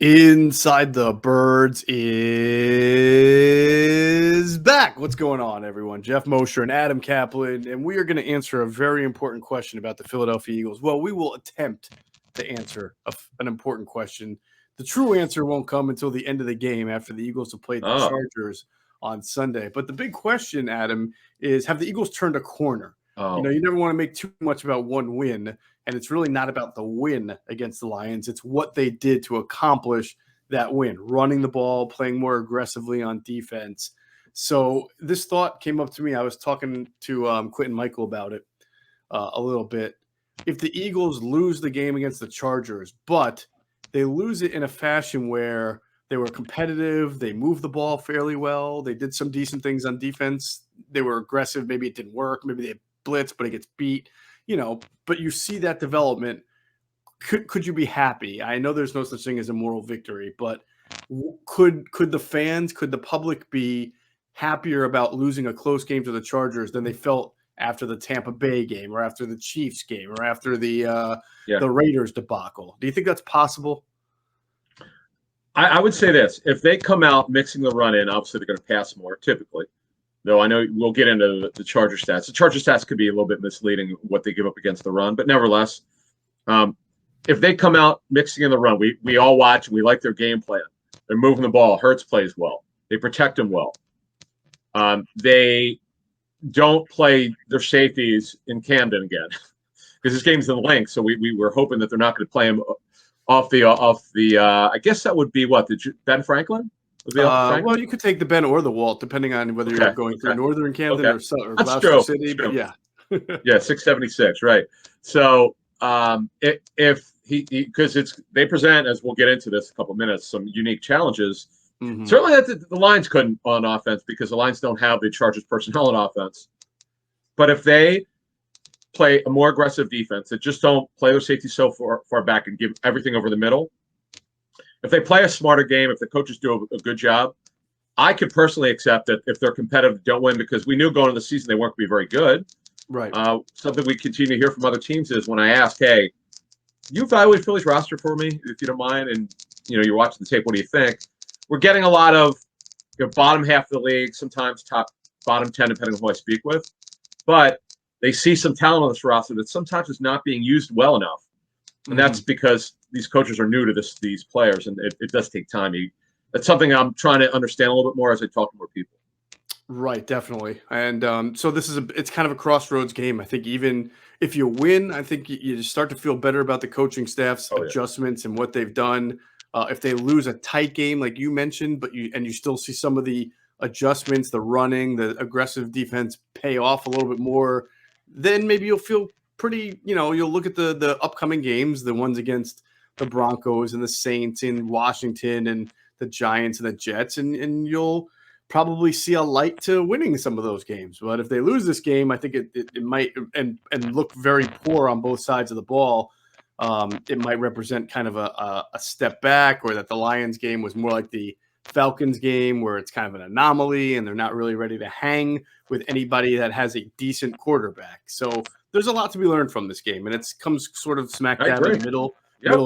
Inside the Birds is back. What's going on, everyone? Geoff, Mosher, and Adam Caplan, and we are going to answer a very important question about the Philadelphia Eagles. Well, we will attempt to answer an important question. The true answer won't come until the end of the game after the Eagles have played the Chargers on Sunday. But the big question, Adam, is have the Eagles turned a corner? You never want to make too much about one win. And it's really not about the win against the Lions. It's what they did to accomplish that win, running the ball, playing more aggressively on defense. So this thought came up to me. I was talking to Quentin Michael about it a little bit. If the Eagles lose the game against the Chargers, but they lose it in a fashion where they were competitive, they moved the ball fairly well, they did some decent things on defense, they were aggressive, maybe it didn't work, maybe they blitz, but it gets beat. But you see that development. Could you be happy? I know there's no such thing as a moral victory, but could the fans, could the public be happier about losing a close game to the Chargers than they felt after the Tampa Bay game or after the Chiefs game or after the Raiders debacle? Do you think that's possible? I would say this. If they come out mixing the run in, obviously they're going to pass more typically. Though I know we'll get into the Charger stats. The Charger stats could be a little bit misleading what they give up against the run, but nevertheless, if they come out mixing in the run, we all watch and we like their game plan. They're moving the ball. Hurts plays well. They protect him well. They don't play their safeties in Camden again because this game's in Linc, so we were hoping that they're not going to play him off the. I guess that would be what, Ben Franklin. Well, you could take the Ben or the Walt, depending on whether you're going through Northern Camden or Gloucester City. But yeah, 676, right? So if he because they present, as we'll get into this in a couple of minutes, some unique challenges. Mm-hmm. Certainly, that the Lions couldn't on offense because the Lions don't have the Chargers personnel on offense. But if they play a more aggressive defense, that just don't play their safety so far back and give everything over the middle. If they play a smarter game, if the coaches do a good job, I could personally accept that if they're competitive, don't win, because we knew going into the season they weren't going to be very good. Right. Something we continue to hear from other teams is when I ask, hey, you evaluate Philly's roster for me, if you don't mind, and you're watching the tape, what do you think? We're getting a lot of bottom half of the league, sometimes bottom 10, depending on who I speak with. But they see some talent on this roster that sometimes is not being used well enough. And that's because these coaches are new to these players, and it does take time. That's something I'm trying to understand a little bit more as I talk to more people. Right, definitely. And so it's kind of a crossroads game. I think even if you win, I think you start to feel better about the coaching staff's adjustments and what they've done. If they lose a tight game, like you mentioned, but you still see some of the adjustments, the running, the aggressive defense pay off a little bit more, then maybe you'll feel pretty, you'll look at the upcoming games, the ones against the Broncos and the Saints in Washington and the Giants and the Jets, and you'll probably see a light to winning some of those games. But if they lose this game, I think it might and look very poor on both sides of the ball. It might represent kind of a step back, or that the Lions game was more like the Falcons game, where it's kind of an anomaly and they're not really ready to hang with anybody that has a decent quarterback. So there's a lot to be learned from this game, and it comes sort of smack dab in the middle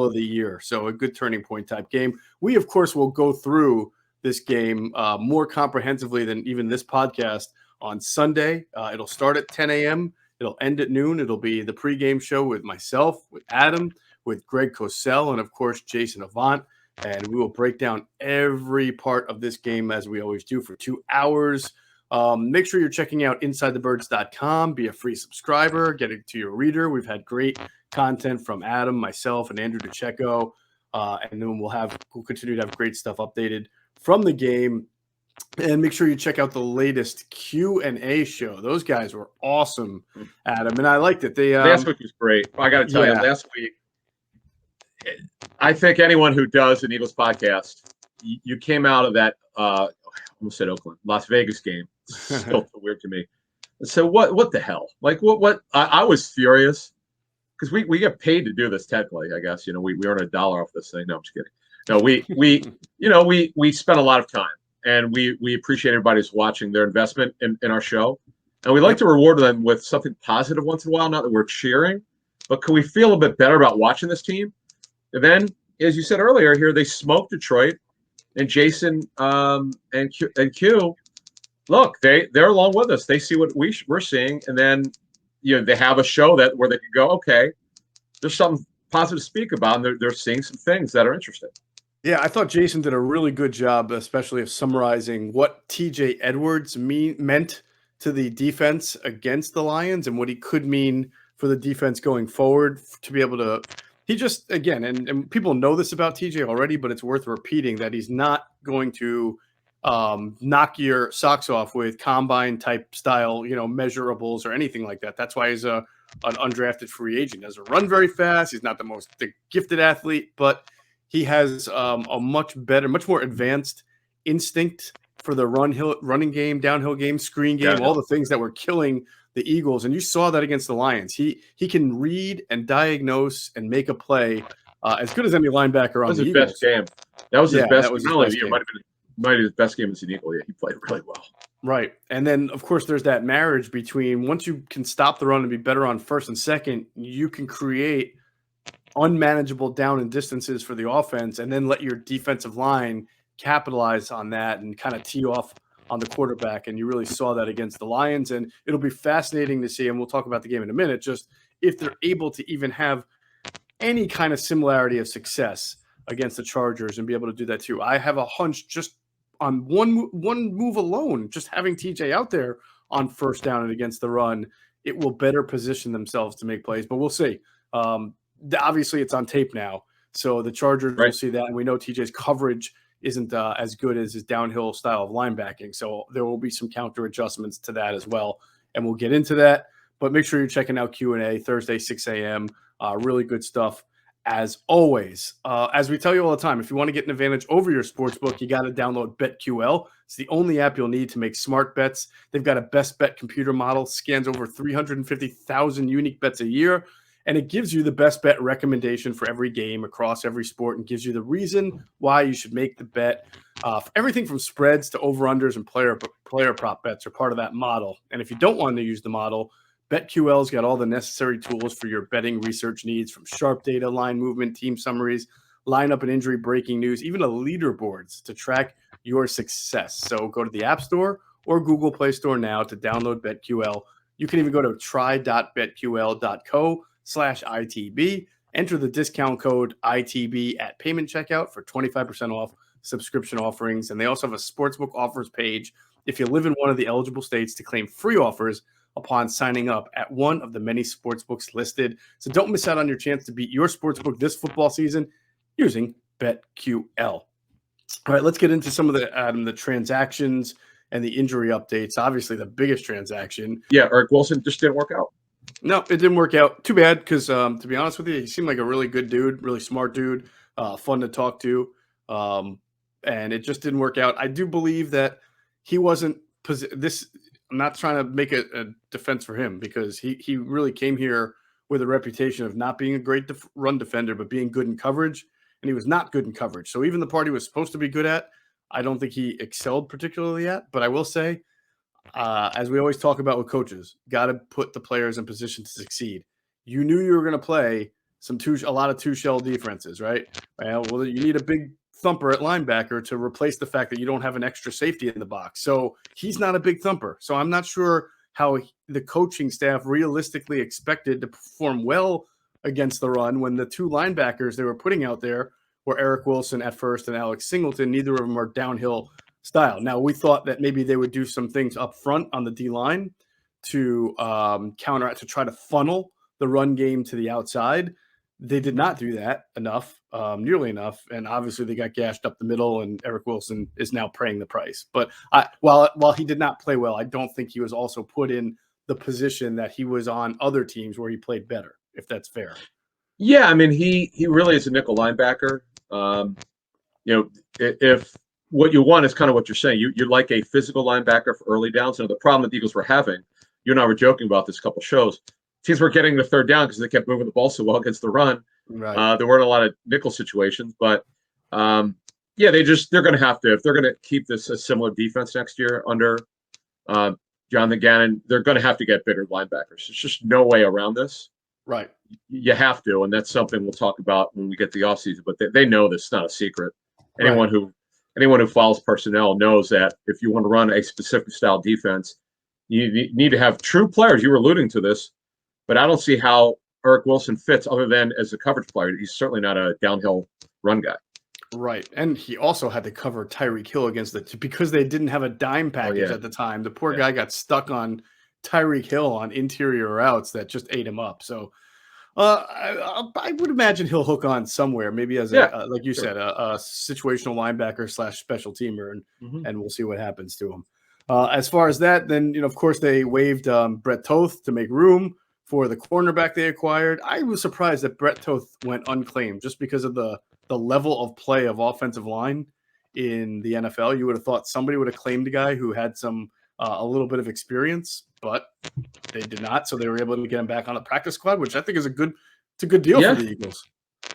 of the year. So a good turning point type game. We, of course, will go through this game more comprehensively than even this podcast on Sunday. It'll start at 10 a.m. It'll end at noon. It'll be the pregame show with myself, with Adam, with Greg Cosell, and, of course, Jason Avant. And we will break down every part of this game, as we always do, for 2 hours. Make sure you're checking out InsideTheBirds.com. Be a free subscriber. Get it to your reader. We've had great content from Adam, myself, and Andrew DeCecco. And then we'll continue to have great stuff updated from the game. And make sure you check out the latest Q&A show. Those guys were awesome, Adam, and I liked it. Last week was great. I got to tell you, last week, I think anyone who does an Eagles podcast, you came out of that, I almost said Oakland, Las Vegas game. Still weird to me. So what the hell? Like what? I was furious because we get paid to do this technically. I guess we earn $1 off this thing. No, I'm just kidding. No, we spent a lot of time, and we appreciate everybody who's watching, their investment in our show, and we like to reward them with something positive once in a while. Not that we're cheering, but can we feel a bit better about watching this team? And then as you said earlier here, they smoked Detroit, and Jason and Q. Look, they're along with us. They see what we're seeing, and then they have a show where they can go, okay, there's something positive to speak about, and they're seeing some things that are interesting. Yeah, I thought Jason did a really good job, especially of summarizing what TJ Edwards meant to the defense against the Lions and what he could mean for the defense going forward to be able to. He just, again, and people know this about TJ already, but it's worth repeating that he's not going to knock your socks off with combine type style, measurables or anything like that. That's why he's an undrafted free agent. He doesn't run very fast. He's not the gifted athlete, but he has a much more advanced instinct for the running game, downhill game, screen game, all the things that were killing the Eagles. And you saw that against the Lions. He can read and diagnose and make a play as good as any linebacker on the Eagles. Best game. That was his best. That was his not best only might have been his best game as an Eagle. Yeah, he played really well. Right. And then, of course, there's that marriage between once you can stop the run and be better on first and second, you can create unmanageable down and distances for the offense and then let your defensive line capitalize on that and kind of tee off on the quarterback. And you really saw that against the Lions. And it'll be fascinating to see, and we'll talk about the game in a minute, just if they're able to even have any kind of similarity of success against the Chargers and be able to do that too. I have a hunch just on one move alone, just having TJ out there on first down and against the run, it will better position themselves to make plays. But we'll see. Obviously, it's on tape now, so the Chargers will see that, and we know TJ's coverage isn't as good as his downhill style of linebacking, so there will be some counter adjustments to that as well, and we'll get into that. But make sure you're checking out Q&A Thursday, 6 a.m. Really good stuff as always. As we tell you all the time, if you want to get an advantage over your sportsbook, you got to download BetQL. It's the only app you'll need to make smart bets. They've got a best bet computer model, scans over 350,000 unique bets a year, and it gives you the best bet recommendation for every game across every sport and gives you the reason why you should make the bet. Everything from spreads to over-unders and player prop bets are part of that model. And if you don't want to use the model, BetQL's got all the necessary tools for your betting research needs, from sharp data, line movement, team summaries, lineup and injury breaking news, even a leaderboards to track your success. So go to the App Store or Google Play Store now to download BetQL. You can even go to try.betql.co/ITB. Enter the discount code ITB at payment checkout for 25% off subscription offerings. And they also have a sportsbook offers page if you live in one of the eligible states to claim free offers upon signing up at one of the many sportsbooks listed. So don't miss out on your chance to beat your sportsbook this football season using BetQL. All right, let's get into some of the transactions and the injury updates. Obviously, the biggest transaction. Yeah, Eric Wilson just didn't work out. No, it didn't work out. Too bad, because to be honest with you, he seemed like a really good dude, really smart dude, fun to talk to, and it just didn't work out. I do believe that he wasn't this. I'm not trying to make a defense for him, because he really came here with a reputation of not being a great run defender, but being good in coverage, and he was not good in coverage. So even the part he was supposed to be good at, I don't think he excelled particularly at. But I will say, as we always talk about with coaches, got to put the players in position to succeed. You knew you were going to play a lot of two-shell defenses, right? Well, you need a big thumper at linebacker to replace the fact that you don't have an extra safety in the box. So he's not a big thumper. So I'm not sure how the coaching staff realistically expected to perform well against the run when the two linebackers they were putting out there were Eric Wilson at first and Alex Singleton. Neither of them are downhill style. Now, we thought that maybe they would do some things up front on the D-line to counteract, to try to funnel the run game to the outside. They did not do that nearly enough, and obviously they got gashed up the middle, and Eric Wilson is now paying the price. But while he did not play well, I don't think he was also put in the position that he was on other teams where he played better, if that's fair. Yeah, I mean, he really is a nickel linebacker. If what you want is kind of what you're saying, you'd like a physical linebacker for early downs. The problem that the Eagles were having, you and I were joking about this a couple shows, teams were getting the third down because they kept moving the ball so well against the run. Right. There weren't a lot of nickel situations, but they're going to have to, if they're going to keep this a similar defense next year under Jonathan Gannon, they're going to have to get bigger linebackers. There's just no way around this. Right. you have to, and that's something we'll talk about when we get to the offseason. But they know this is not a secret. Anyone who follows personnel knows that if you want to run a specific style defense, you need to have true players. You were alluding to this, but I don't see how Eric Wilson fits other than as a coverage player. He's certainly not a downhill run guy. Right. And he also had to cover Tyreek Hill because they didn't have a dime package at the time. The poor guy got stuck on Tyreek Hill on interior routes that just ate him up. So I would imagine he'll hook on somewhere, maybe as like you said, a situational linebacker / special teamer, and we'll see what happens to him. As far as that, then, of course, they waived Brett Toth to make room for the cornerback they acquired. I was surprised that Brett Toth went unclaimed just because of the level of play of offensive line in the NFL. You would have thought somebody would have claimed a guy who had some a little bit of experience, but they did not. So they were able to get him back on the practice squad, which I think is a good deal for the Eagles.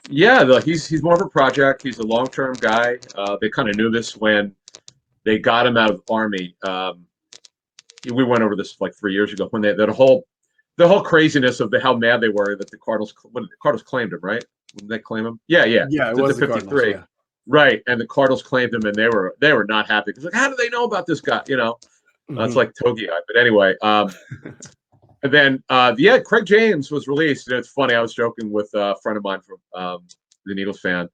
Yeah, he's more of a project. He's a long-term guy. They kind of knew this when they got him out of Army. We went over this like 3 years ago when the whole craziness of how mad they were that the Cardinals claimed him, right? Didn't they claim him? Yeah. It was the 53. Cardinals, yeah. Right, and the Cardinals claimed him, and they were not happy because how do they know about this guy? It's like Togi. But anyway, and then Craig James was released, and it's funny. I was joking with a friend of mine from the Eagles fan.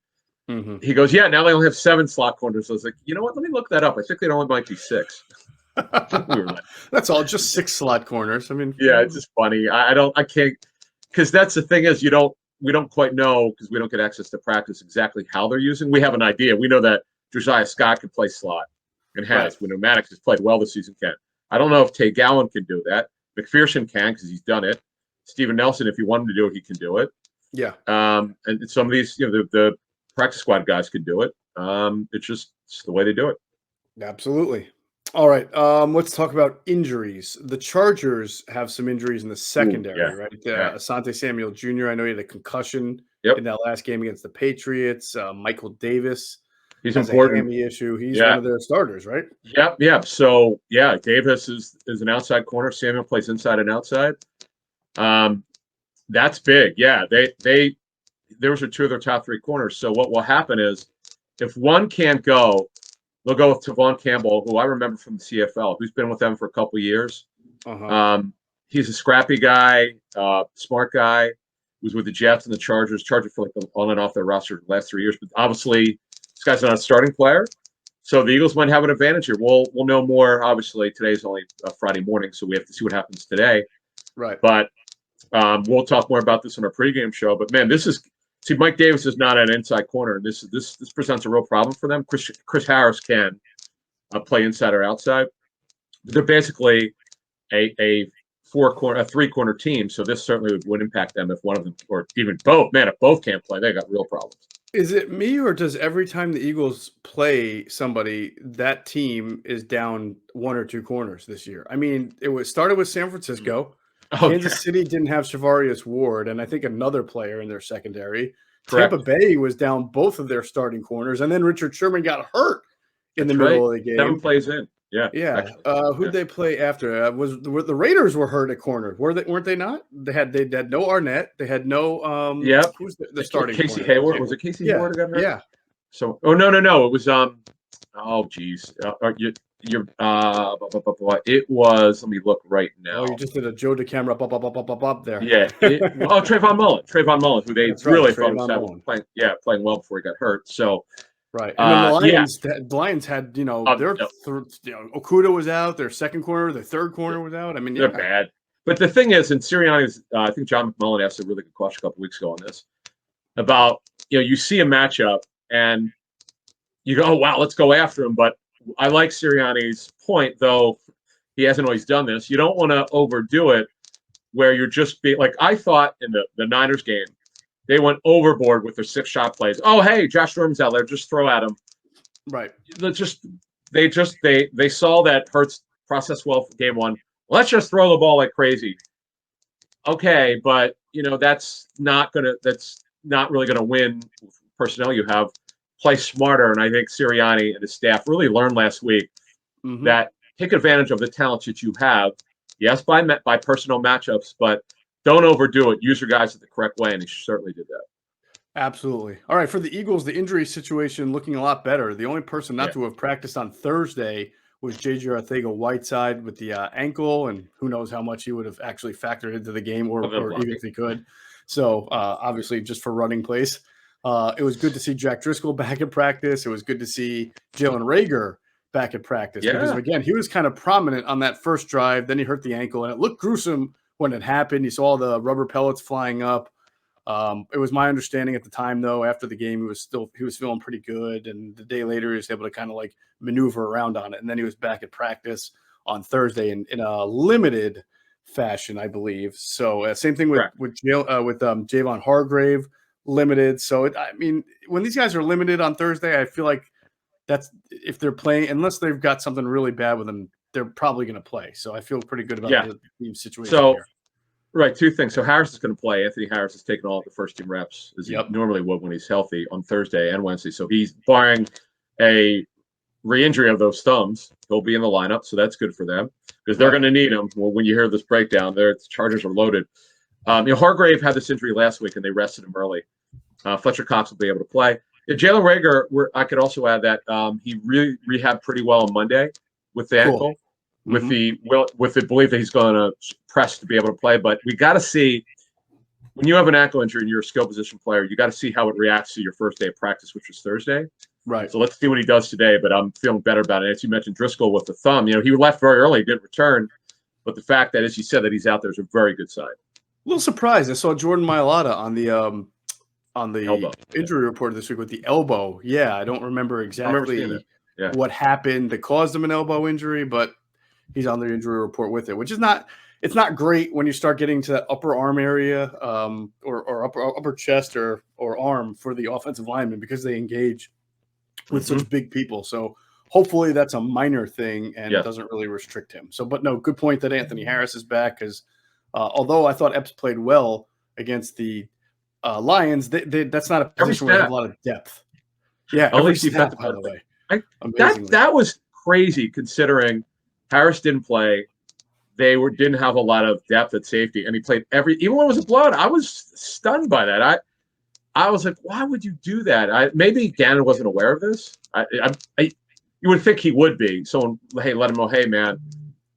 He goes, "Yeah, now they only have 7 slot corners." So I was like, you know what? Let me look that up. I think they only might be 6. That's all, just 6 slot corners. I mean, yeah, it's just funny. I can't, because that's the thing is we don't quite know because we don't get access to practice exactly how they're using. We have an idea. We know that Josiah Scott can play slot and has. Right. We know Maddox has played well this season. I don't know if Tay Gowan can do that. McPherson can because he's done it. Steven Nelson, if he wanted to do it, he can do it. Yeah. And some of these, the practice squad guys can do it. It's the way they do it. Absolutely. All right. Let's talk about injuries. The Chargers have some injuries in the secondary, right? Asante Samuel Jr., I know he had a concussion in that last game against the Patriots. Michael Davis has important. A hammy issue. He's one of their starters, right? Yep. So, Davis is an outside corner. Samuel plays inside and outside. That's big. Yeah, those are 2 of their top 3 corners. So what will happen is if one can't go, they'll go with Tavon Campbell, who I remember from the CFL, who's been with them for a couple of years. He's a scrappy guy, smart guy. Was with the Jets and the Chargers. Chargers for like on and off their roster the last 3 years. But obviously, this guy's not a starting player. So the Eagles might have an advantage here. We'll know more. Obviously, today's only Friday morning, so we have to see what happens today. Right. But we'll talk more about this on our pregame show. But man, Mike Davis is not an inside corner, and this presents a real problem for them. Chris Harris can play inside or outside. They're basically a 3-corner team, so this certainly would impact them if one of them, or even both. Man, if both can't play, they got real problems. Is it me, or does every time the Eagles play somebody, that team is down 1 or 2 corners this year? I mean, started with San Francisco. Kansas City didn't have Shavarius Ward, and I think another player in their secondary. Correct. Tampa Bay was down both of their starting corners, and then Richard Sherman got hurt in the middle of the game. 7 plays in. Yeah. Who'd they play after? The Raiders were hurt at corner? Weren't they not? They had no Arnett. They had no. Who's the starting? Casey corner? Hayward. Was it Casey Hayward who got hurt? Yeah. So no. It was it was. Let me look right now. Oh, you just did a Joe DeCamera up there. Yeah. Trayvon Mullen, who they really thought was playing well before he got hurt. So. Right, and then the Lions had, Okudah was out, their second corner, their third corner was out. I mean, they're bad. But the thing is, in Sirianni's, I think John McMullen asked a really good question a couple weeks ago on this about, you see a matchup and you go, oh, wow, let's go after him. But I like Sirianni's point, though he hasn't always done this. You don't want to overdo it where you're just like I thought in the Niners game. They went overboard with their 6 shot plays. Oh, hey, Josh Norman's out there. Just throw at him. Right. They saw that Hurts processed well for game 1. Let's just throw the ball like crazy. Okay, but that's not really gonna win with personnel you have. Play smarter, and I think Sirianni and his staff really learned last week that take advantage of the talents that you have. Yes, by personnel matchups, but don't overdo it. Use your guys the correct way, and he certainly did that. Absolutely. All right, for the Eagles, the injury situation looking a lot better. The only person not to have practiced on Thursday was J.J. Arcega-Whiteside with the ankle, and who knows how much he would have actually factored into the game, or even if he could. So, obviously, just for running plays. It was good to see Jack Driscoll back in practice. It was good to see Jalen Reagor back at practice because, again, he was kind of prominent on that first drive. Then he hurt the ankle, and it looked gruesome when it happened. You saw the rubber pellets flying up. It was my understanding at the time, though, after the game, he was feeling pretty good. And the day later, he was able to kind of like maneuver around on it. And then he was back at practice on Thursday in a limited fashion, I believe. So same thing with Javon Hargrave, limited. So I mean, when these guys are limited on Thursday, I feel like that's if they're playing, unless they've got something really bad with them, they're probably going to play. So I feel pretty good about the team situation here. Right, two things. So Harris is going to play. Anthony Harris has taken all of the first-team reps, as he normally would when he's healthy on Thursday and Wednesday. So he's barring a re-injury of those thumbs. He'll be in the lineup, so that's good for them because they're going to need him. Well, when you hear this breakdown, the Chargers are loaded. Hargrave had this injury last week, and they rested him early. Fletcher Cox will be able to play. Jalen Reagor, I could also add that he really rehabbed pretty well on Monday with the ankle. With the belief that he's going to press to be able to play, but we got to see when you have an ankle injury and you're a skill position player, you got to see how it reacts to your first day of practice, which was Thursday. Right. So let's see what he does today. But I'm feeling better about it. As you mentioned, Driscoll with the thumb. He left very early, didn't return, but the fact that, as you said, that he's out there is a very good sign. A little surprised. I saw Jordan Mailata on the elbow. Injury report this week with the elbow. Yeah, I don't remember exactly what happened that caused him an elbow injury, but he's on the injury report with it, which is it's not great when you start getting to that upper arm area or upper chest or arm for the offensive linemen because they engage with such big people. So hopefully that's a minor thing and it doesn't really restrict him. So, but no, good point that Anthony Harris is back because although I thought Epps played well against the Lions, that's not a position where they have a lot of depth. Yeah, every snap, by the way. That was crazy considering Harris didn't play. They didn't have a lot of depth at safety, and he played even when it was a blowout. I was stunned by that. I was like, why would you do that? Maybe Gannon wasn't aware of this. You would think he would be. Someone, hey, let him know, hey, man,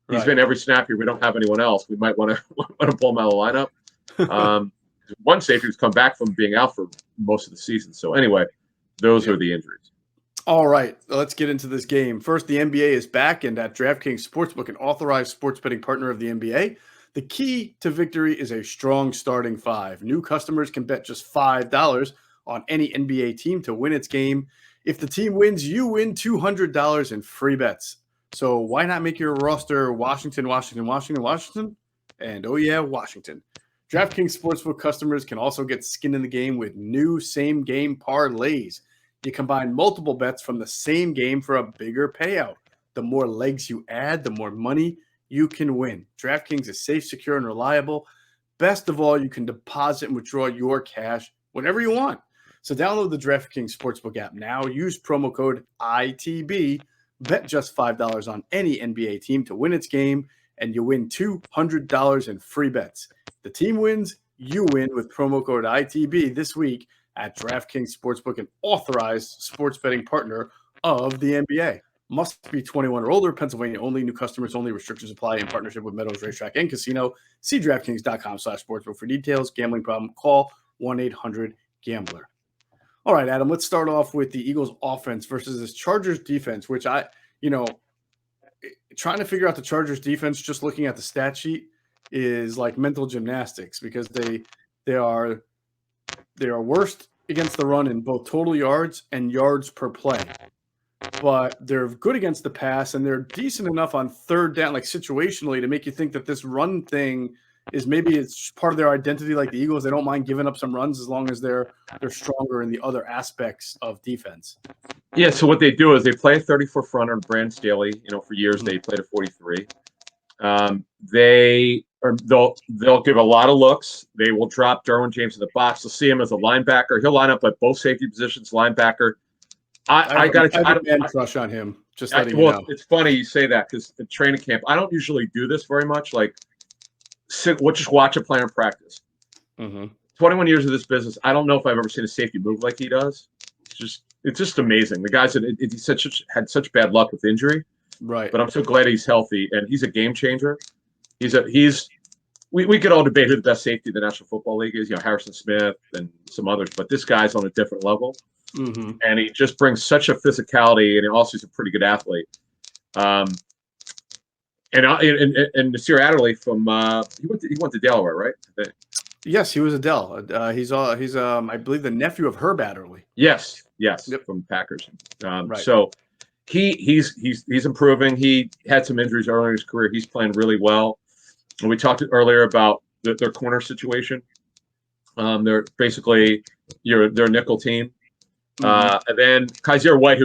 he's been every snap here. We don't have anyone else. We might want to pull him out of the lineup. One safety who's come back from being out for most of the season. So anyway, those are the injuries. All right, let's get into this game. First, the NBA is back, and at DraftKings Sportsbook, an authorized sports betting partner of the NBA, the key to victory is a strong starting five. New customers can bet just $5 on any NBA team to win its game. If the team wins, you win $200 in free bets. So why not make your roster Washington? And oh yeah, Washington. DraftKings Sportsbook customers can also get skin in the game with new same-game parlays. You combine multiple bets from the same game for a bigger payout. The more legs you add, the more money you can win. DraftKings is safe, secure, and reliable. Best of all, you can deposit and withdraw your cash whenever you want. So download the DraftKings Sportsbook app now. Use promo code ITB. Bet just $5 on any NBA team to win its game, and you win $200 in free bets. The team wins, you win with promo code ITB this week at DraftKings Sportsbook, an authorized sports betting partner of the NBA. Must be 21 or older. Pennsylvania only. New customers only. Restrictions apply in partnership with Meadows Racetrack and Casino. See DraftKings.com/sportsbook for details. Gambling problem? Call 1-800-GAMBLER. All right, Adam, let's start off with the Eagles offense versus this Chargers defense, which trying to figure out the Chargers defense just looking at the stat sheet is like mental gymnastics because they are worst against the run in both total yards and yards per play. But they're good against the pass, and they're decent enough on third down, like situationally, to make you think that this run thing is maybe it's part of their identity like the Eagles. They don't mind giving up some runs as long as they're stronger in the other aspects of defense. Yeah, so what they do is they play a 34 front on Brand Staley. For years they played a 43. They'll give a lot of looks. They will drop Derwin James in the box. They'll see him as a linebacker. He'll line up at both safety positions, linebacker. I got a man crush on him. Just letting you know. It's funny you say that because in training camp, I don't usually do this very much. Like just watch a player in practice. 21 years of this business, I don't know if I've ever seen a safety move like he does. It's just amazing. The guy's had such bad luck with injury, right? But I'm so glad he's healthy, and he's a game changer. We could all debate who the best safety in the National Football League is, Harrison Smith and some others, but this guy's on a different level, and he just brings such a physicality, and also he's a pretty good athlete. And Nasir Adderley from he went to Delaware, right? Yes, he was a Dell. He's I believe the nephew of Herb Adderley. Yes, yep. From Packers. Right. So he's improving. He had some injuries earlier in his career. He's playing really well. And we talked earlier about their corner situation. They're basically their nickel team. And then Kaiser White,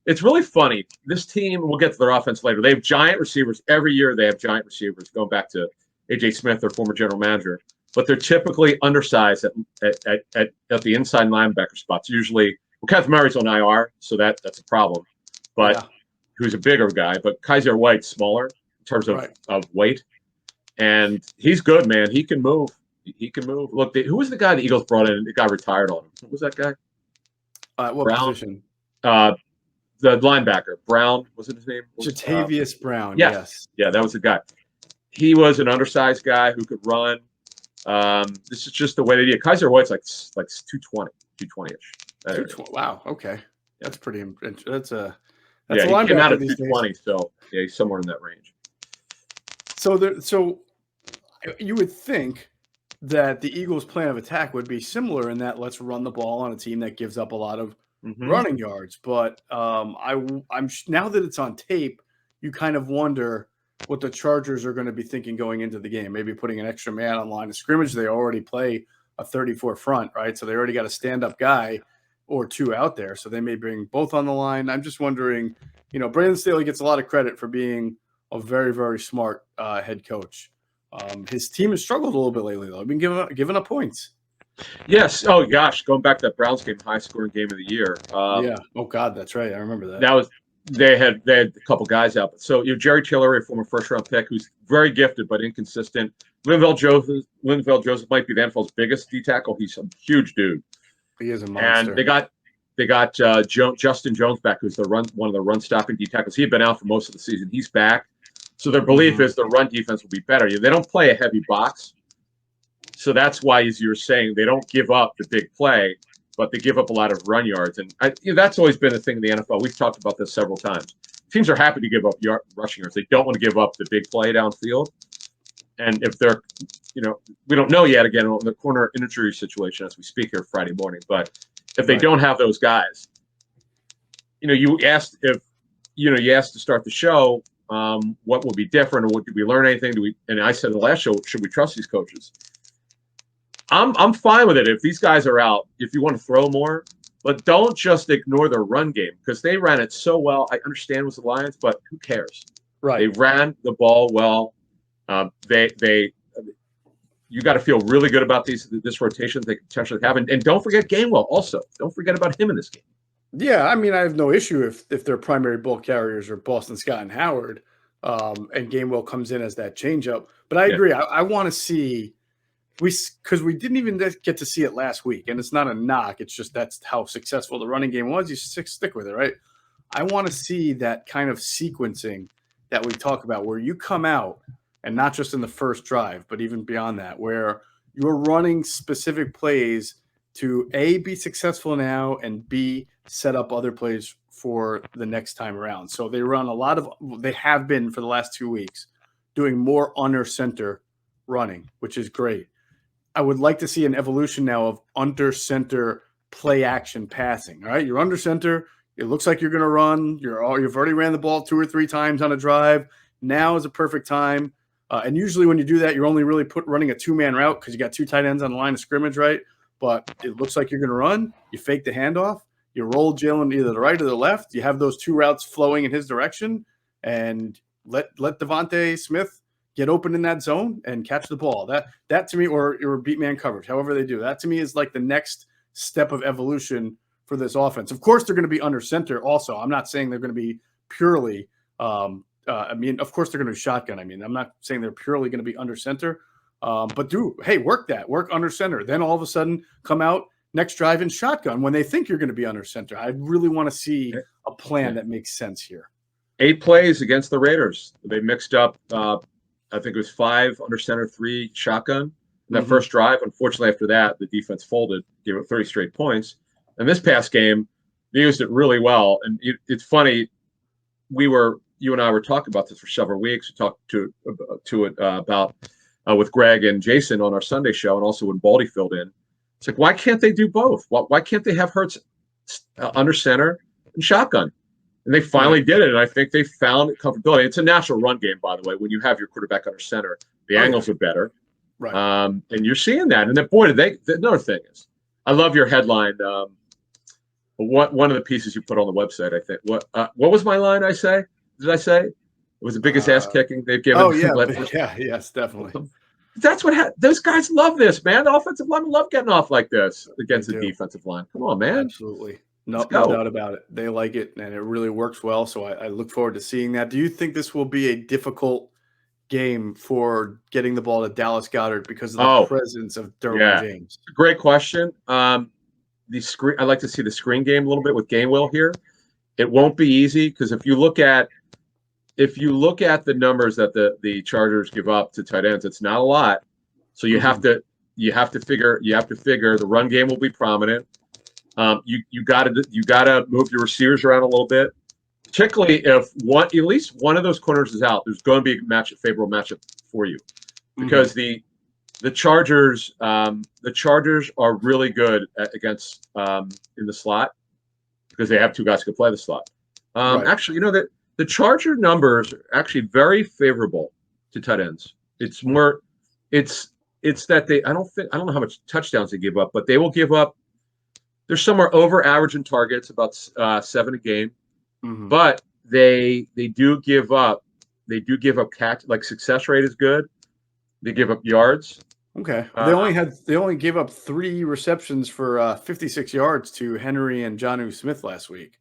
it's really funny. This team, we'll get to their offense later. They have giant receivers. Every year they have giant receivers, going back to A.J. Smith, their former general manager. But they're typically undersized at the inside linebacker spots. Usually, Kenneth Murray's on IR, so that's a problem. But who's a bigger guy. But Kaiser White's smaller in terms of weight. And he's good, man. He can move. Look, who was the guy the Eagles brought in? The guy retired on him. What was that guy? What Brown? Position? The linebacker. Brown, was it his name? Jatavius Brown, yes. Yeah, that was the guy. He was an undersized guy who could run. This is just the way they do it. Kaiser White's like 220-ish. Wow. Okay. That's pretty. That's a he came out at 220, so yeah, he's somewhere in that range. So you would think that the Eagles' plan of attack would be similar in that let's run the ball on a team that gives up a lot of running yards. But I'm now that it's on tape, you kind of wonder what the Chargers are going to be thinking going into the game. Maybe putting an extra man on line of scrimmage. They already play a 34 front, right? So they already got a stand-up guy or two out there. So they may bring both on the line. I'm just wondering, Brandon Staley gets a lot of credit for being a very, very smart head coach. His team has struggled a little bit lately, though. I've been giving up points. Yes. Oh, gosh. Going back to that Browns game, high-scoring game of the year. Yeah. Oh, God, that's right. I remember that. That was they had a couple guys out. So Jerry Tillery, a former first-round pick, who's very gifted but inconsistent. Linval Joseph might be the NFL's biggest D tackle. He's a huge dude. He is a monster. And they got Justin Jones back, who's one of the run-stopping D tackles. He had been out for most of the season. He's back. So their belief is the run defense will be better. They don't play a heavy box. So that's why, as you're saying, they don't give up the big play, but they give up a lot of run yards. And that's always been a thing in the NFL. We've talked about this several times. Teams are happy to give up rushing yards. They don't want to give up the big play downfield. And if they're, we don't know yet, again, on the corner injury situation as we speak here Friday morning, but if they don't have those guys, you asked to start the show, what will be different, or did we learn anything? And I said in the last show, should we trust these coaches? I'm fine with it if these guys are out. If you want to throw more, but don't just ignore their run game, because they ran it so well. I understand it was the Lions, but who cares? Right. They ran the ball well. You got to feel really good about this rotation they could potentially have, and don't forget Gainwell. Also, don't forget about him in this game. Yeah, I mean, I have no issue if their primary ball carriers are Boston Scott and Howard, and Gainwell comes in as that changeup. But I agree. I want to see because we didn't even get to see it last week, and it's not a knock. It's just that's how successful the running game was. You stick with it, right? I want to see that kind of sequencing that we talk about, where you come out and not just in the first drive, but even beyond that, where you're running specific plays to A, be successful now, and B, set up other plays for the next time around. So they run they have been for the last 2 weeks doing more under center running, which is great. I would like to see an evolution now of under center play action passing. All right, you're under center. It looks like you're going to run. You've already ran the ball 2 or 3 times on a drive. Now is a perfect time. And usually when you do that, you're only really running a 2-man route because you got 2 tight ends on the line of scrimmage, right? But it looks like you're going to run. You fake the handoff. You roll Jalen either the right or the left. You have those 2 routes flowing in his direction, and let Devontae Smith get open in that zone and catch the ball. That to me, or beat man coverage, however they do that, to me is like the next step of evolution for this offense. Of course, they're going to be under center. Also, I'm not saying they're going to be purely. Of course, they're going to be shotgun. I'm not saying they're purely going to be under center, But work under center. Then all of a sudden come out next drive in shotgun when they think you're going to be under center. I really want to see a plan that makes sense here. 8 plays against the Raiders. They mixed up, I think it was 5 under center, 3 shotgun. In that first drive, unfortunately, after that, the defense folded, gave up 30 straight points. And this past game, they used it really well. And it's funny, you and I were talking about this for several weeks. We talked to it about with Greg and Jason on our Sunday show, and also when Baldy filled in. It's like, why can't they do both? Why can't they have Hurts under center and shotgun? And they finally did it, and I think they found comfortability. It's a natural run game, by the way. When you have your quarterback under center, the angles are better. Right. And you're seeing that. And then, boy, another thing is, I love your headline. One of the pieces you put on the website, I think. What was my line? Did I say? It was the biggest ass kicking they've given. Oh, yeah. Yes, definitely. That's those guys love this, man. The offensive linemen love getting off like this against the defensive line. Come on, man. Absolutely. No doubt about it. They like it, and it really works well. So I look forward to seeing that. Do you think this will be a difficult game for getting the ball to Dallas Goedert because of the presence of Derwin James? Great question. I'd like to see the screen game a little bit with Gainwell here. It won't be easy because if you look at the numbers that the Chargers give up to tight ends, it's not a lot. So you have to figure the run game will be prominent. You gotta move your receivers around a little bit, particularly if at least one of those corners is out. There's going to be a favorable matchup for you because the Chargers are really good against in the slot because they have 2 guys who can play the slot. Actually, that the Charger numbers are actually very favorable to tight ends. It's more, it's that I don't know how much touchdowns they give up, but they will give up. They're somewhere over average in targets, about 7 a game, but they do give up. They do give up catch. Like success rate is good. They give up yards. Okay, they only gave up 3 receptions for 56 yards to Henry and Jonnu Smith last week.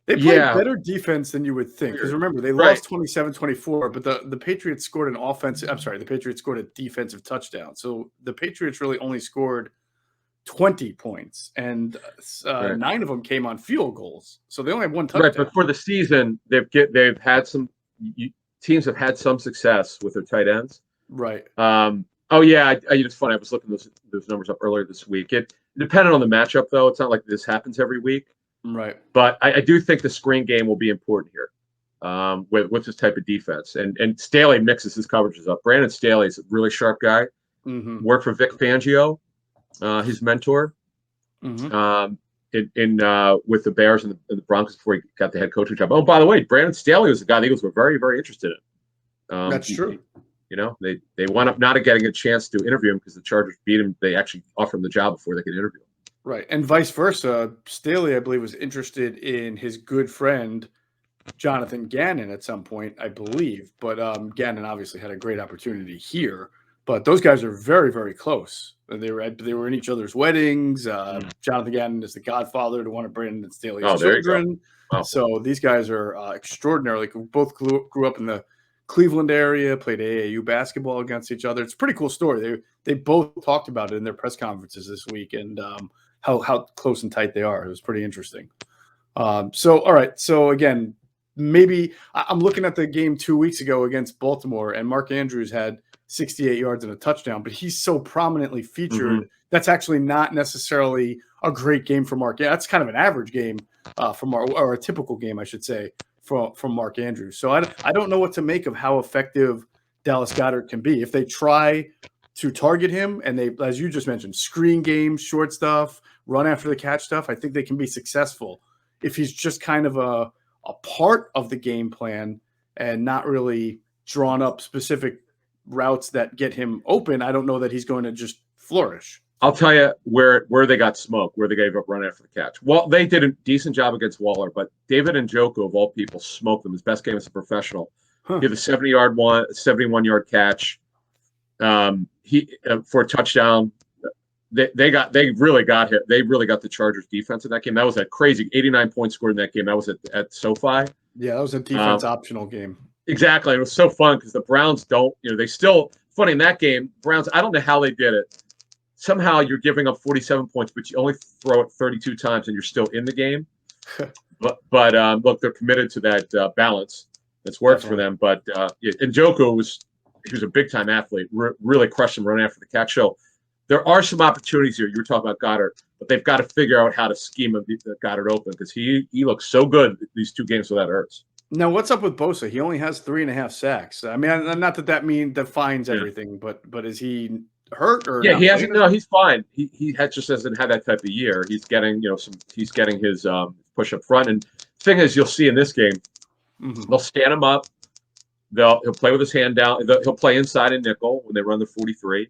They played better defense than you would think. Because remember, they lost 27-24, but the Patriots scored an offensive. I'm sorry, the Patriots scored a defensive touchdown. So the Patriots really only scored 20 points, and 9 of them came on field goals. So they only have 1 touchdown. Right, but for the season, they've had some teams have had some success with their tight ends. Right. It's funny. I was looking those numbers up earlier this week. It depended on the matchup, though. It's not like this happens every week. Right. But I do think the screen game will be important here with this type of defense. And Staley mixes his coverages up. Brandon Staley is a really sharp guy. Worked for Vic Fangio, his mentor, with the Bears and the Broncos before he got the head coaching job. Oh, by the way, Brandon Staley was the guy the Eagles were very, very interested in. That's true. They wound up not getting a chance to interview him because the Chargers beat him. They actually offered him the job before they could interview him. Right, and vice versa. Staley, I believe, was interested in his good friend Jonathan Gannon at some point, I believe. But Gannon obviously had a great opportunity here. But those guys are very, very close. They were in each other's weddings. Jonathan Gannon is the godfather to one of Brandon Staley's children. Wow. So these guys are extraordinarily cool. Both grew up in the Cleveland area, played AAU basketball against each other. It's a pretty cool story. They both talked about it in their press conferences this week and how close and tight they are. It was pretty interesting. All right. So again, maybe I'm looking at the game 2 weeks ago against Baltimore, and Mark Andrews had 68 yards and a touchdown, but he's so prominently featured. That's actually not necessarily a great game for Mark. Yeah, that's kind of an average game or a typical game, I should say, from Mark Andrews. So I don't know what to make of how effective Dallas Goedert can be. If they try to target him and they, as you just mentioned, screen game, short stuff, run after the catch stuff, I think they can be successful. If he's just kind of a part of the game plan and not really drawn up specific routes that get him open, I don't know that he's going to just flourish. I'll tell you where they got smoked, where they gave up run after the catch. Well, they did a decent job against Waller, but David Njoku, of all people, smoked them. His best game as a professional. He had a 71-yard catch. He for a touchdown. They really got hit. They really got the Chargers defense in that game. That was a crazy 89 points scored in that game. That was at SoFi. Yeah, that was a defense optional game. Exactly. It was so fun because the Browns don't, they still funny in that game, Browns, I don't know how they did it. Somehow you're giving up 47 points, but you only throw it 32 times and you're still in the game. but look, they're committed to that balance. It's worked for them. But Njoku was a big time athlete. Really crushed him running after the catch. So there are some opportunities here. You were talking about Goddard, but they've got to figure out how to scheme Goddard open because he looks so good these 2 games without Ertz. Now, what's up with Bosa? He only has 3.5 sacks. I mean, not that defines everything, but is he hurt or? Yeah, he hasn't. No, he's fine. He just hasn't had that type of year. He's getting he's getting his push up front. And the thing is, you'll see in this game, they'll stand him up. He'll play with his hand down. He'll play inside and nickel when they run the 43.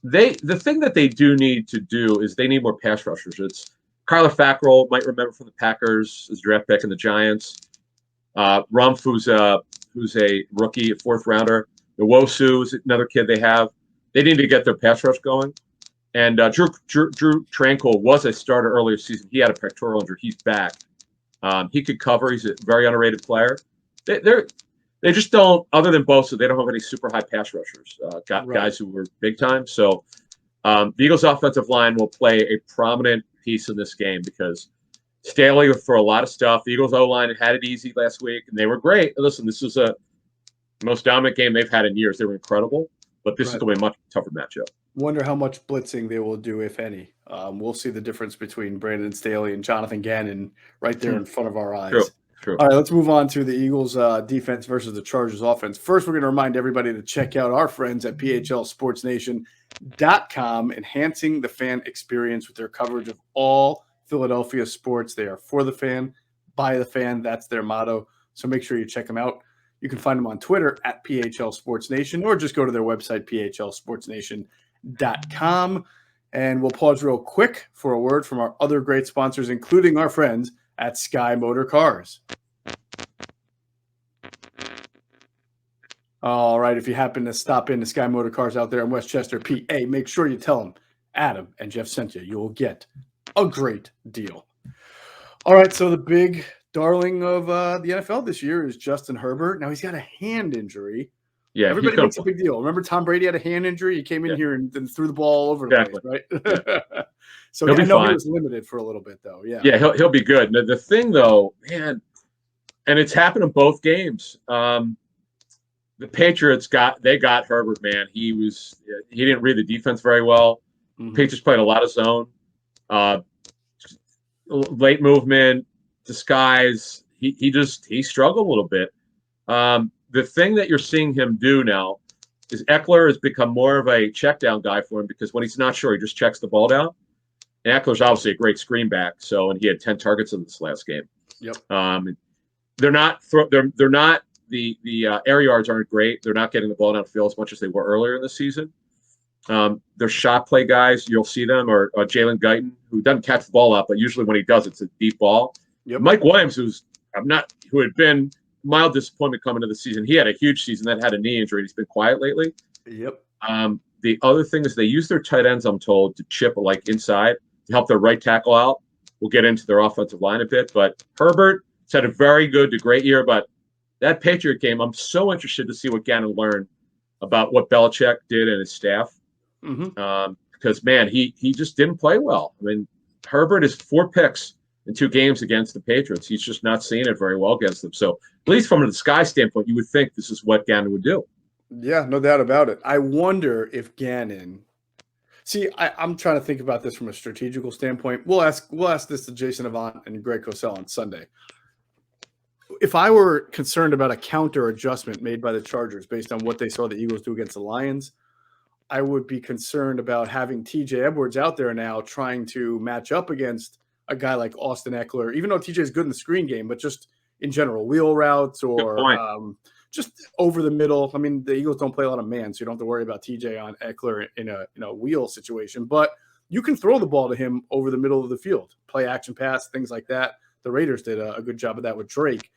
The thing that they do need to do is they need more pass rushers. It's Kyler Fackrell, might remember from the Packers, his draft pick in the Giants. Rumpf, who's a rookie, a 4th rounder. Nwosu is another kid they have. They need to get their pass rush going. And Drew Tranquil was a starter earlier season. He had a pectoral injury. He's back. He could cover. He's a very underrated player. They just don't, other than Bosa, they don't have any super high pass rushers, guys who were big time. So the Eagles' offensive line will play a prominent piece in this game because Staley for a lot of stuff. The Eagles' O-line had it easy last week, and they were great. Listen, this was the most dominant game they've had in years. They were incredible, but this is going to be a much tougher matchup. Wonder how much blitzing they will do, if any. We'll see the difference between Brandon Staley and Jonathan Gannon right there in front of our eyes. True. All right, let's move on to the Eagles defense versus the Chargers offense. First, we're going to remind everybody to check out our friends at PHLSportsNation.com, enhancing the fan experience with their coverage of all Philadelphia sports. They are for the fan, by the fan. That's their motto. So make sure you check them out. You can find them on Twitter at PHLSportsNation or just go to their website, PHLSportsNation.com. And we'll pause real quick for a word from our other great sponsors, including our friends at Sky Motor Cars. All right, if you happen to stop into Sky Motor Cars out there in Westchester, PA, make sure you tell them Adam and Geoff sent you. You will get a great deal. All right, so the big darling of the NFL this year is Justin Herbert. Now, he's got a hand injury. Yeah, everybody makes a big deal. Remember Tom Brady had a hand injury? He came in here and threw the ball all over the place, right? Yeah. So I know he was limited for a little bit, though. Yeah, he'll be good. The thing, though, man, and it's happened in both games. The Patriots got Herbert, man. He didn't read the defense very well. Patriots played a lot of zone, late movement, disguise. He struggled a little bit. The thing that you're seeing him do now is Eckler has become more of a check down guy for him because when he's not sure, he just checks the ball down. And Eckler's obviously a great screen back, and he had 10 targets in this last game. Yep. They're not the air yards aren't great. They're not getting the ball downfield as much as they were earlier in the season. They're shot play guys. You'll see them, or Jalen Guyton, who doesn't catch the ball up, but usually when he does, it's a deep ball. Yep. Mike Williams, who had been mild disappointment coming into the season. He had a huge season that had a knee injury. He's been quiet lately. Yep. The other thing is they use their tight ends, I'm told, to chip inside to help their right tackle out. We'll get into their offensive line a bit, but Herbert's had a very good to great year. But that Patriot game, I'm so interested to see what Gannon learned about what Belichick did and his staff. Because, man, he just didn't play well. I mean, Herbert is 4 picks in 2 games against the Patriots. He's just not seeing it very well against them. So at least from a disguise standpoint, you would think this is what Gannon would do. Yeah, no doubt about it. I wonder if Gannon – see, I'm trying to think about this from a strategical standpoint. We'll ask this to Jason Avant and Greg Cosell on Sunday. If I were concerned about a counter adjustment made by the Chargers based on what they saw the Eagles do against the Lions, I would be concerned about having TJ Edwards out there now trying to match up against a guy like Austin Eckler, even though TJ is good in the screen game, but just in general, wheel routes or just over the middle. I mean, the Eagles don't play a lot of man, so you don't have to worry about TJ on Eckler in a wheel situation. But you can throw the ball to him over the middle of the field, play action pass, things like that. The Raiders did a good job of that with Drake.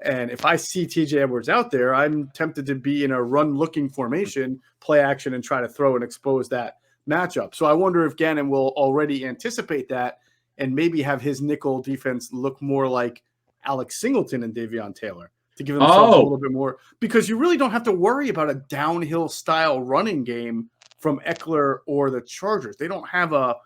And if I see TJ Edwards out there, I'm tempted to be in a run-looking formation, play action, and try to throw and expose that matchup. So I wonder if Gannon will already anticipate that and maybe have his nickel defense look more like Alex Singleton and Davion Taylor. to give themselves a little bit more, because you really don't have to worry about a downhill style running game from Eckler or the Chargers. They don't have a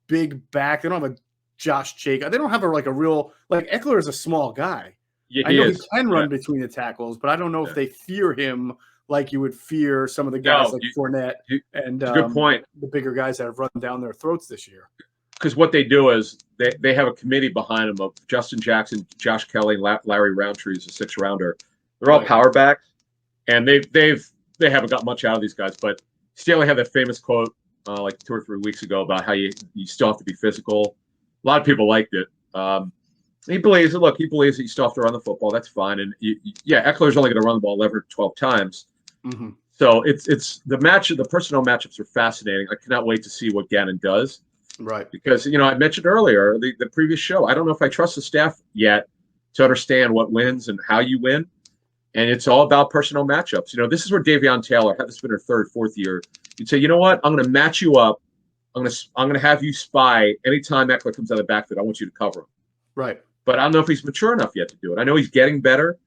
big back. They don't have a Josh Jacobs. They don't have a real Eckler is a small guy. Yeah, I know he can run between the tackles, but I don't know if they fear him like you would fear some of the guys Fournette and good point. The bigger guys that have run down their throats this year. Because what they do is they have a committee behind them of Justin Jackson, Josh Kelly, Larry Roundtree is a 6th rounder. They're all power backs, and they haven't got much out of these guys. But Staley had that famous quote like 2 or 3 weeks ago about how you still have to be physical. A lot of people liked it. He believes it. Look, he believes that you still have to run the football. That's fine. And Eckler's only going to run the ball 11 or 12 times. Mm-hmm. So it's the personnel matchups are fascinating. I cannot wait to see what Gannon does. Right. Because, I mentioned earlier, the previous show, I don't know if I trust the staff yet to understand what wins and how you win. And it's all about personnel matchups. This is where Davion Taylor, had this been her 3rd, 4th year, you'd say, you know what? I'm going to match you up. I'm going to have you spy anytime Eckler comes out of the backfield. I want you to cover him. Right. But I don't know if he's mature enough yet to do it. I know he's getting better.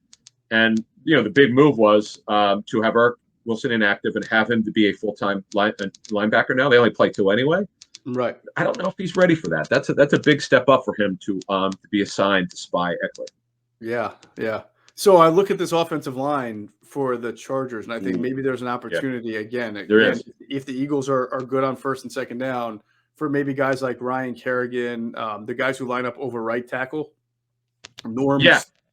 And, the big move was to have Eric Wilson inactive and have him to be a full-time linebacker now. They only play 2 anyway. Right. I don't know if he's ready for that. That's a big step up for him to be assigned to spy Eckler. Yeah, yeah. So I look at this offensive line for the Chargers, and I think maybe there's an opportunity again. There is. If the Eagles are good on 1st and 2nd down, for maybe guys like Ryan Kerrigan, the guys who line up over right tackle,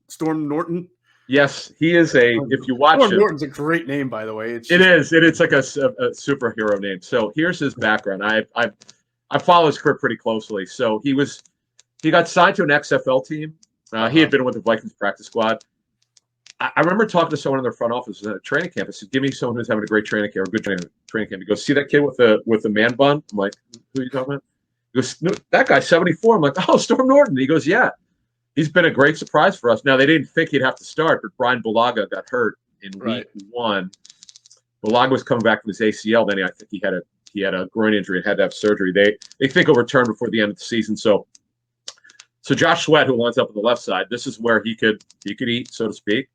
Storm Norton. Yes, he is if you watch Storm Norton's a great name, by the way. It's like a superhero name. So here's his background. I follow his career pretty closely. So he got signed to an XFL team. He had been with the Vikings practice squad. I remember talking to someone in their front office at a training camp. I said, "Give me someone who's having a great training camp, or a good training camp." He goes, "See that kid with the man bun?" I'm like, "Who are you talking about?" He goes, "No, that guy's 74." I'm like, "Oh, Storm Norton." He goes, "Yeah, he's been a great surprise for us." Now they didn't think he'd have to start, but Brian Bulaga got hurt in week 1. Bulaga was coming back from his ACL. Then I think he had a groin injury and had to have surgery. They think he'll return before the end of the season. So Josh Sweat, who lines up on the left side, this is where he could eat, so to speak.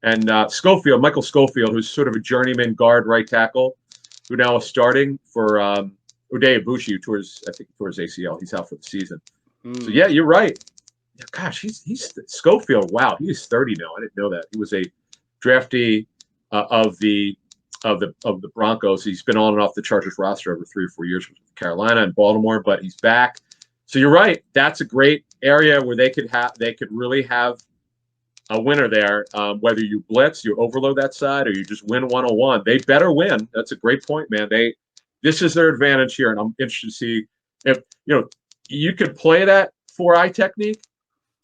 And Michael Schofield, who's sort of a journeyman guard right tackle, who now is starting for Uday Abushi, who tore his ACL. He's out for the season. So yeah, you're right. Yeah, gosh, he's Schofield. Wow, he is 30 now. I didn't know that. He was a draftee of the Broncos. He's been on and off the Chargers roster over 3 or 4 years with Carolina and Baltimore, but he's back. So you're right. That's a great area where they could really have a winner there. Whether you blitz, you overload that side, or you just win 101. They better win. That's a great point, man. This is their advantage here, and I'm interested to see if you could play that 4-eye technique,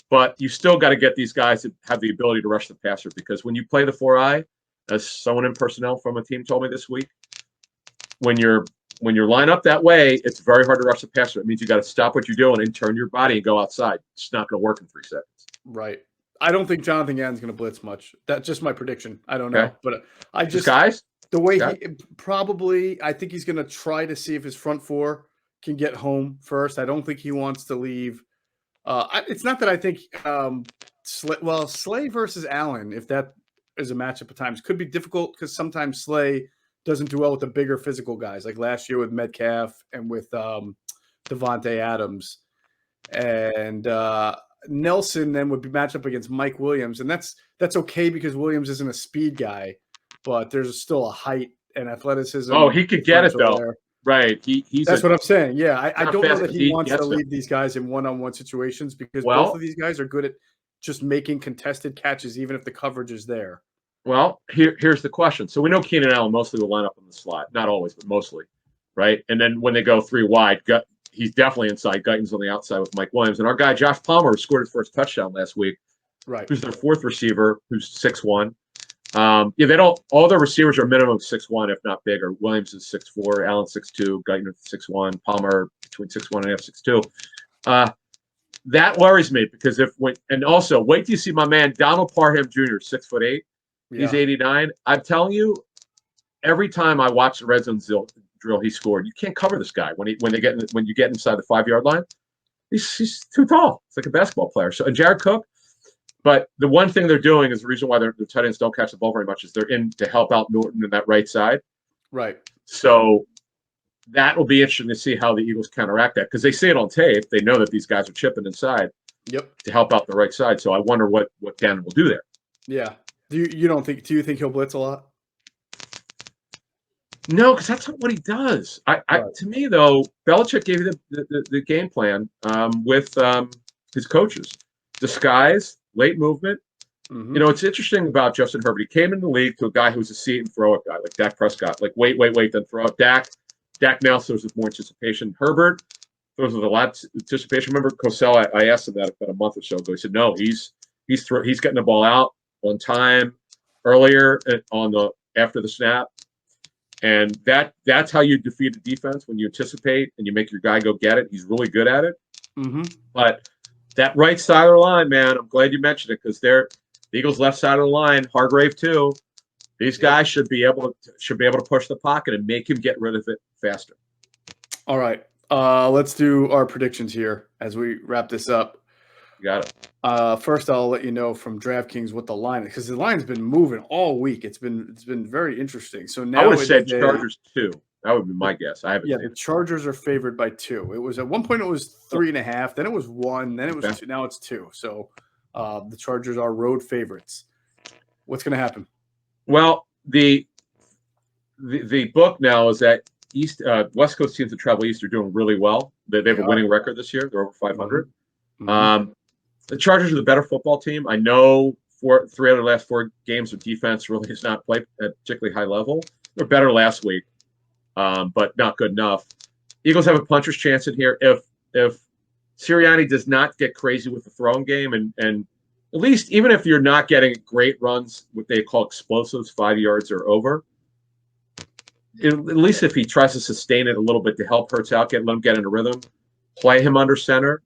but you still got to get these guys to have the ability to rush the passer, because when you play the 4-eye, as someone in personnel from a team told me this week, when you're lined up that way, it's very hard to rush the passer. It means you got to stop what you're doing and turn your body and go outside. It's not going to work in 3 seconds. Right. I don't think Jonathan Gannon's going to blitz much. That's just my prediction. I don't know, but I just guys. The way he probably, I think he's going to try to see if his front 4 can get home first. I don't think he wants to leave. It's not that I think Slay versus Allen, if that is a matchup at times, could be difficult, because sometimes Slay doesn't do well with the bigger physical guys, like last year with Metcalf and with Devontae Adams. And Nelson then would be matched up against Mike Williams, and that's okay because Williams isn't a speed guy, but there's still a height and athleticism. Oh, he could get it though. There. Right. That's what I'm saying. Yeah, I don't know that he wants to leave these guys in one-on-one situations, because both of these guys are good at just making contested catches, even if the coverage is there. Well, here's the question. So we know Keenan Allen mostly will line up on the slot. Not always, but mostly. Right? And then when they go 3 wide, he's definitely inside. Guyton's on the outside with Mike Williams. And our guy, Josh Palmer, scored his first touchdown last week. Right. Who's their 4th receiver, who's 6'1". All their receivers are minimum 6'1", if not bigger. Williams is 6'4", Allen 6'2", Guyton 6'1", Palmer between 6'1" and 6'2". That worries me, because and also wait till you see my man Donald Parham Jr., 6'8". Yeah. He's 89. I'm telling you, every time I watch the red zone drill he scored, you can't cover this guy when you get inside the 5-yard line. He's too tall. It's like a basketball player. So, and Jared Cook, But the one thing they're doing is the reason why their tight ends don't catch the ball very much is they're in to help out Norton in that right side. Right. So that will be interesting to see how the Eagles counteract that because they see it on tape. They know that these guys are chipping inside to help out the right side. So I wonder what Gannon will do there. Yeah. Do you think he'll blitz a lot? No, because that's not what he does. To me though, Belichick gave you the game plan with his coaches. Disguise, late movement. Mm-hmm. You know, it's interesting about Justin Herbert. He came in the league to a guy who was a see it and throw it guy, like Dak Prescott. Like wait, then throw it. Dak now throws with more anticipation. Herbert throws with a lot of anticipation. Remember Cosell? I asked him that about a month or so ago. He said no, he's getting the ball out on time, earlier after the snap. And that's how you defeat a defense, when you anticipate and you make your guy go get it. He's really good at it. Mm-hmm. But that right side of the line, man, I'm glad you mentioned it because the Eagles' left side of the line, Hargrave too. These guys should be able to push the pocket and make him get rid of it faster. All right, let's do our predictions here as we wrap this up. You got it. First, I'll let you know from DraftKings what the line is because the line's been moving all week. It's been very interesting. So now I would have said Chargers 2. That would be my guess. I haven't. Yeah, the Chargers are favored by 2. It was at one point it was 3.5, then it was 1, then it was 2. Now it's 2. So the Chargers are road favorites. What's going to happen? Well, the book now is that West Coast teams that travel east are doing really well. They have a winning record this year. They're over 500. Mm-hmm. The Chargers are the better football team. I know 3 out of the last 4 games of defense really has not played at particularly high level. They're better last week, but not good enough. Eagles have a puncher's chance in here if Sirianni does not get crazy with the throwing game and at least even if you're not getting great runs, what they call explosives, 5 yards or over, at least if he tries to sustain it a little bit to help Hurts out, let him get into rhythm, play him under center,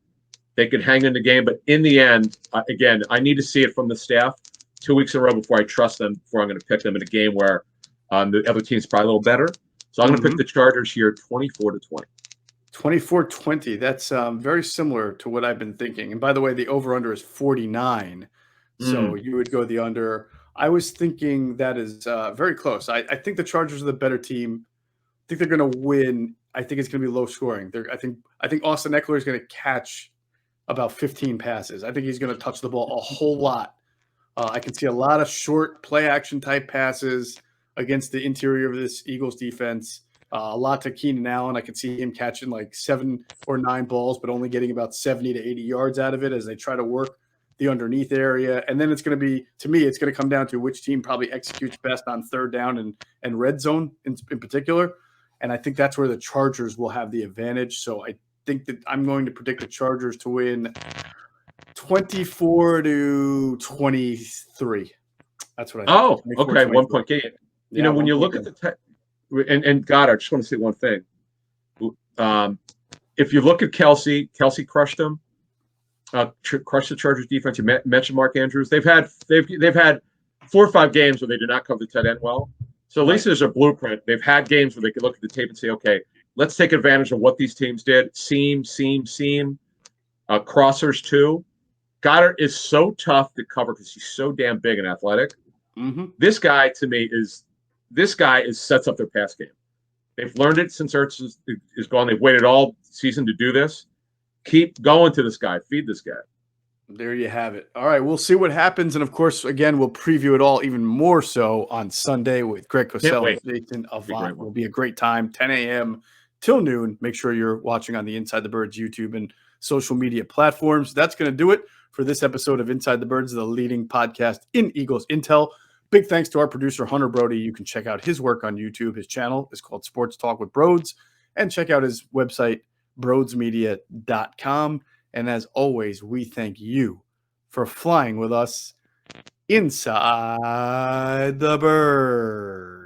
they could hang in the game. But in the end, again, I need to see it from the staff 2 weeks in a row before I trust them, before I'm going to pick them in a game where the other team's probably a little better. So I'm going to pick the Chargers here 24-20. 24-20. That's very similar to what I've been thinking. And by the way, the over-under is 49. So you would go the under. I was thinking that is very close. I think the Chargers are the better team. I think they're going to win. I think it's going to be low scoring. I think Austin Eckler is going to catch about 15 passes. I think he's going to touch the ball a whole lot. I can see a lot of short play action type passes against the interior of this Eagles defense. A lot to Keenan Allen. I could see him catching like 7 or 9 balls, but only getting about 70 to 80 yards out of it as they try to work the underneath area. And then it's going to be, to me, it's going to come down to which team probably executes best on third down and red zone in particular. And I think that's where the Chargers will have the advantage. So I think that I'm going to predict the Chargers to win 24-23. That's what I think. Oh, okay. 1 point game. You know, when you look at the and God, I just want to say one thing. If you look at Kelsey crushed them, crushed the Chargers defense. You mentioned Mark Andrews. They've had 4 or 5 games where they did not cover the tight end well. So at least there's a blueprint. They've had games where they could look at the tape and say, okay, let's take advantage of what these teams did. Seam, crossers too. Goddard is so tough to cover because he's so damn big and athletic. Mm-hmm. This guy to me sets up their pass game. They've learned it since Ertz is gone. They've waited all season to do this. Keep going to this guy. Feed this guy. There you have it. All right, we'll see what happens. And, of course, again, we'll preview it all even more so on Sunday with Greg Cosell and Jason Avant. Will be a great time, 10 a.m. till noon. Make sure you're watching on the Inside the Birds YouTube and social media platforms. That's going to do it for this episode of Inside the Birds, the leading podcast in Eagles Intel. Big thanks to our producer, Hunter Brody. You can check out his work on YouTube. His channel is called Sports Talk with Broads. And check out his website, broadsmedia.com. And as always, we thank you for flying with us inside the bird.